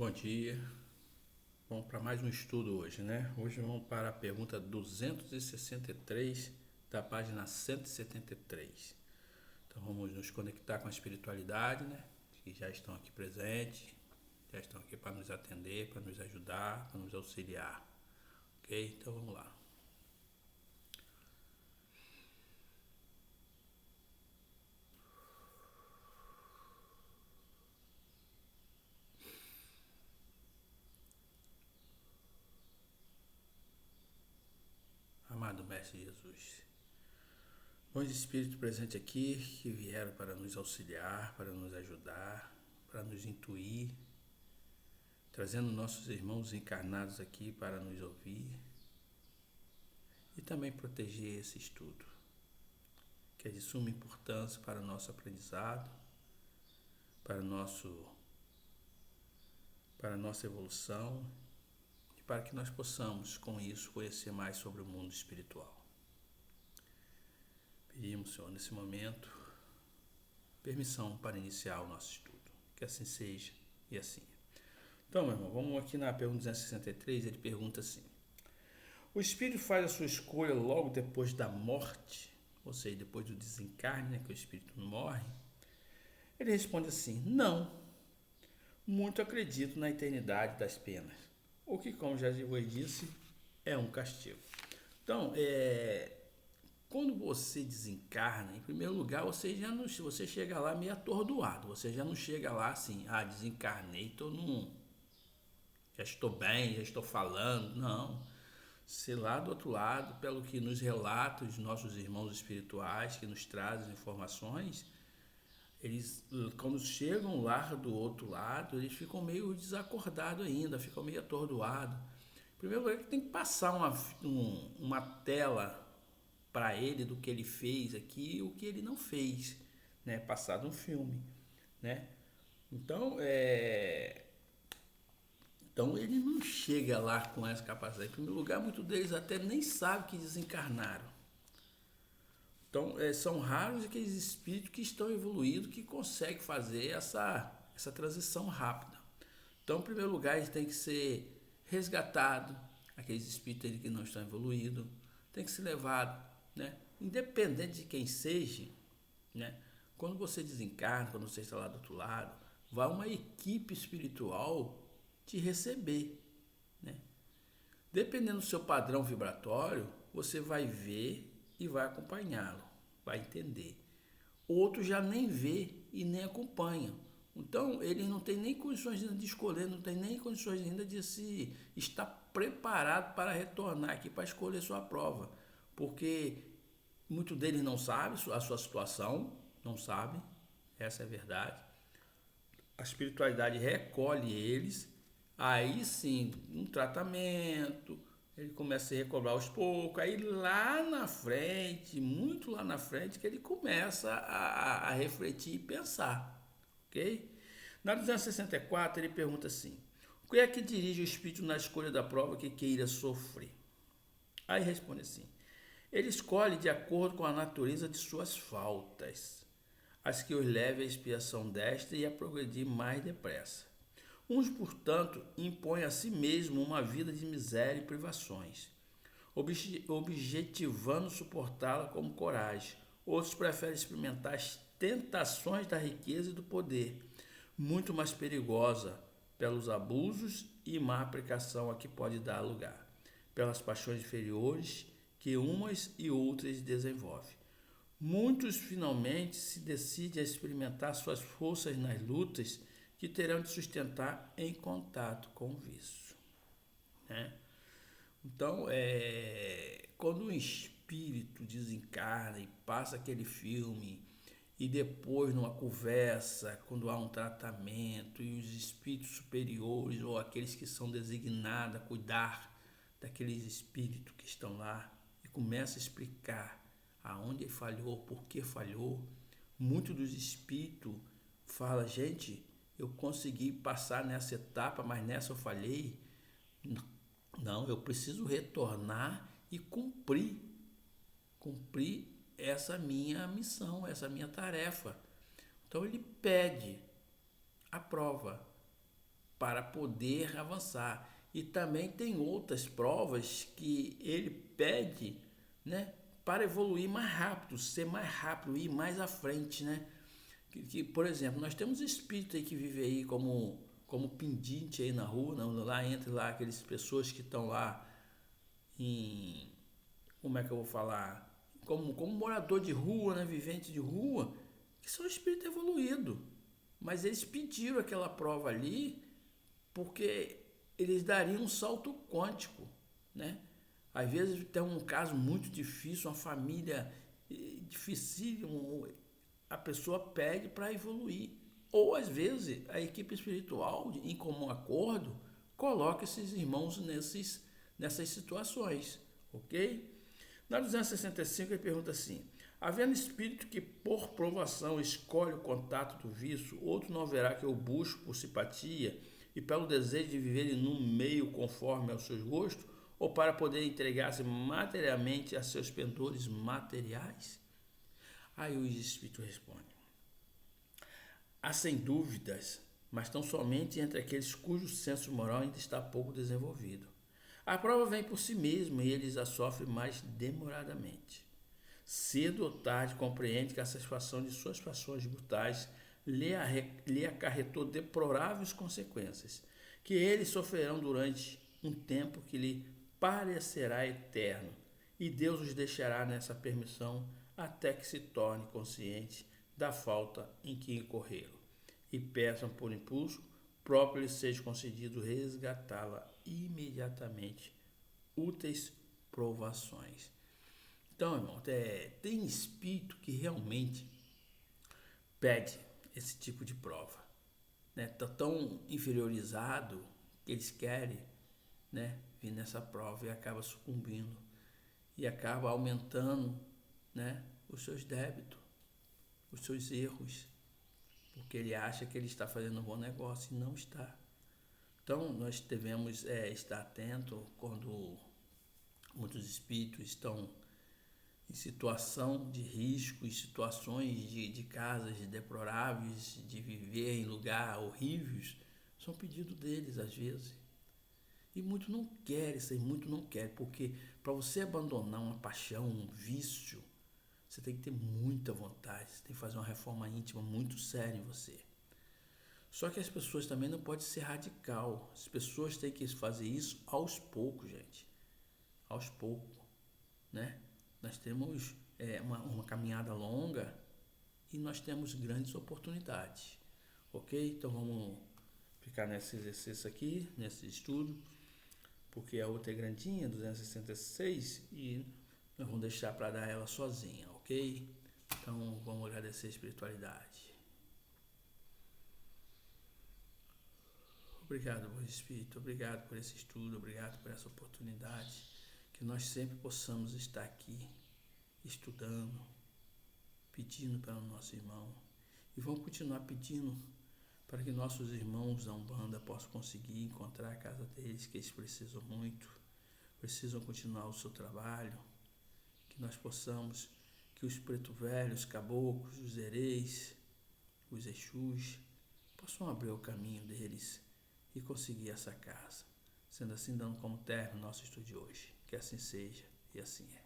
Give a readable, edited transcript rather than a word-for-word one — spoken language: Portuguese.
Bom dia. Vamos para mais um estudo hoje, né? Hoje vamos para a pergunta 263 da página 173. Então vamos nos conectar com a espiritualidade, né? Que já estão aqui presentes, já estão aqui para nos atender, para nos ajudar, para nos auxiliar. Ok? Então vamos lá. Amado Mestre Jesus, bons espíritos presentes aqui que vieram para nos auxiliar, para nos ajudar, para nos intuir, trazendo nossos irmãos encarnados aqui para nos ouvir e também proteger esse estudo, que é de suma importância para o nosso aprendizado, para, para a nossa evolução e para que nós possamos, com isso, conhecer mais sobre o mundo espiritual. Pedimos, Senhor, nesse momento, permissão para iniciar o nosso estudo. Que assim seja e assim. Então, meu irmão, vamos aqui na pergunta 263, ele pergunta assim: o espírito faz a sua escolha logo depois da morte, ou seja, depois do desencarne, né, que o espírito morre? Ele responde assim: não, muito acredito na eternidade das penas, o que, como já disse, é um castigo. Então, quando você desencarna, em primeiro lugar, você chega lá meio atordoado, você já não chega lá assim, desencarnei, já estou bem, já estou falando, não. Se lá do outro lado, pelo que nos relatam os nossos irmãos espirituais que nos trazem informações, eles, quando chegam lá do outro lado, eles ficam meio desacordados ainda, ficam meio atordoados. Em primeiro lugar, tem que passar uma tela para ele do que ele fez aqui e o que ele não fez, né? Passado um filme, né? Então, então ele não chega lá com essa capacidade. Em primeiro lugar, muitos deles até nem sabem que desencarnaram. Então, são raros aqueles espíritos que estão evoluídos que conseguem fazer essa transição rápida. Então, em primeiro lugar, eles têm que ser resgatados, aqueles espíritos que não estão evoluídos, tem que ser levado, né? Independente de quem seja, né? Quando você desencarna, quando você está lá do outro lado, vai uma equipe espiritual te receber, né? Dependendo do seu padrão vibratório, você vai ver e vai acompanhá-lo, vai entender. Outros já nem vê e nem acompanham. Então, ele não tem nem condições ainda de escolher, não tem nem condições ainda de se estar preparado para retornar aqui para escolher sua prova. Porque muitos deles não sabem a sua situação, não sabem, essa é a verdade. A espiritualidade recolhe eles, aí sim, um tratamento, ele começa a se recobrar aos poucos, aí lá na frente, muito lá na frente, que ele começa a refletir e pensar, ok? Na 264 ele pergunta assim: o que é que dirige o espírito na escolha da prova que queira sofrer? Aí responde assim: ele escolhe de acordo com a natureza de suas faltas, as que os leve à expiação desta e a progredir mais depressa. Uns, portanto, impõem a si mesmo uma vida de miséria e privações, objetivando suportá-la como coragem. Outros preferem experimentar as tentações da riqueza e do poder, muito mais perigosa pelos abusos e má aplicação a que pode dar lugar, pelas paixões inferiores que umas e outras desenvolvem. Muitos finalmente se decidem a experimentar suas forças nas lutas que terão de sustentar em contato com o vício, né? Então, quando um espírito desencarna e passa aquele filme e depois numa conversa, quando há um tratamento e os espíritos superiores ou aqueles que são designados a cuidar daqueles espíritos que estão lá e começa a explicar aonde ele falhou, por que falhou, muito dos espíritos fala: gente, eu consegui passar nessa etapa, mas nessa eu falhei. Não, eu preciso retornar e cumprir essa minha missão, essa minha tarefa. Então ele pede a prova, para poder avançar. E também tem outras provas que ele pede, né, para evoluir mais rápido, ser mais rápido, ir mais à frente, né? Por exemplo, nós temos espíritos aí que vivem aí como pendente aí na rua, lá entre lá aquelas pessoas que estão lá em, como é que eu vou falar, como morador de rua, né, vivente de rua, que são espíritos evoluídos. Mas eles pediram aquela prova ali porque eles dariam um salto quântico, né? Às vezes tem um caso muito difícil, uma família difícil, a pessoa pede para evoluir. Ou às vezes a equipe espiritual, em comum acordo, coloca esses irmãos nessas situações, ok? Na 265 ele pergunta assim: havendo espírito que por provação escolhe o contato do vício, outro não verá que eu busco por simpatia e pelo desejo de viver num meio conforme aos seus gostos, ou para poder entregar-se materialmente a seus pendores materiais? Aí o espírito responde: há sem dúvidas, mas tão somente entre aqueles cujo senso moral ainda está pouco desenvolvido. A prova vem por si mesma e eles a sofrem mais demoradamente. Cedo ou tarde compreende que a satisfação de suas paixões brutais lhe acarretou deploráveis consequências, que eles sofrerão durante um tempo que lhe parecerá eterno, e Deus os deixará nessa permissão até que se torne consciente da falta em que incorreram, e peçam por impulso próprio lhe seja concedido resgatá-la imediatamente, úteis provações. Então, irmão, tem espírito que realmente pede esse tipo de prova, né? Tá tão inferiorizado que eles querem, né, vir nessa prova e acaba sucumbindo e acaba aumentando, né, os seus débitos, os seus erros, porque ele acha que ele está fazendo um bom negócio e não está. Então, nós devemos estar atentos quando muitos espíritos estão em situação de risco, em situações de casas deploráveis, de viver em lugares horríveis, são pedidos deles às vezes. E muitos não querem isso aí, muitos não querem, porque para você abandonar uma paixão, um vício, você tem que ter muita vontade, você tem que fazer uma reforma íntima muito séria em você. Só que as pessoas também não podem ser radical. As pessoas têm que fazer isso aos poucos, gente. Aos poucos, né? Nós temos uma caminhada longa e nós temos grandes oportunidades, ok? Então vamos ficar nesse exercício aqui, nesse estudo, porque a outra é grandinha, 266, e nós vamos deixar para dar ela sozinha, ok? Então vamos agradecer a espiritualidade. Obrigado, bom Espírito, obrigado por esse estudo, obrigado por essa oportunidade, que nós sempre possamos estar aqui estudando, pedindo para o nosso irmão, e vamos continuar pedindo para que nossos irmãos da Umbanda possam conseguir encontrar a casa deles, que eles precisam muito, precisam continuar o seu trabalho, que nós possamos, que os preto velhos, caboclos, os hereis, os exus, possam abrir o caminho deles e conseguir essa casa. Sendo assim, dando como término o nosso estudo de hoje. Que assim seja e assim é.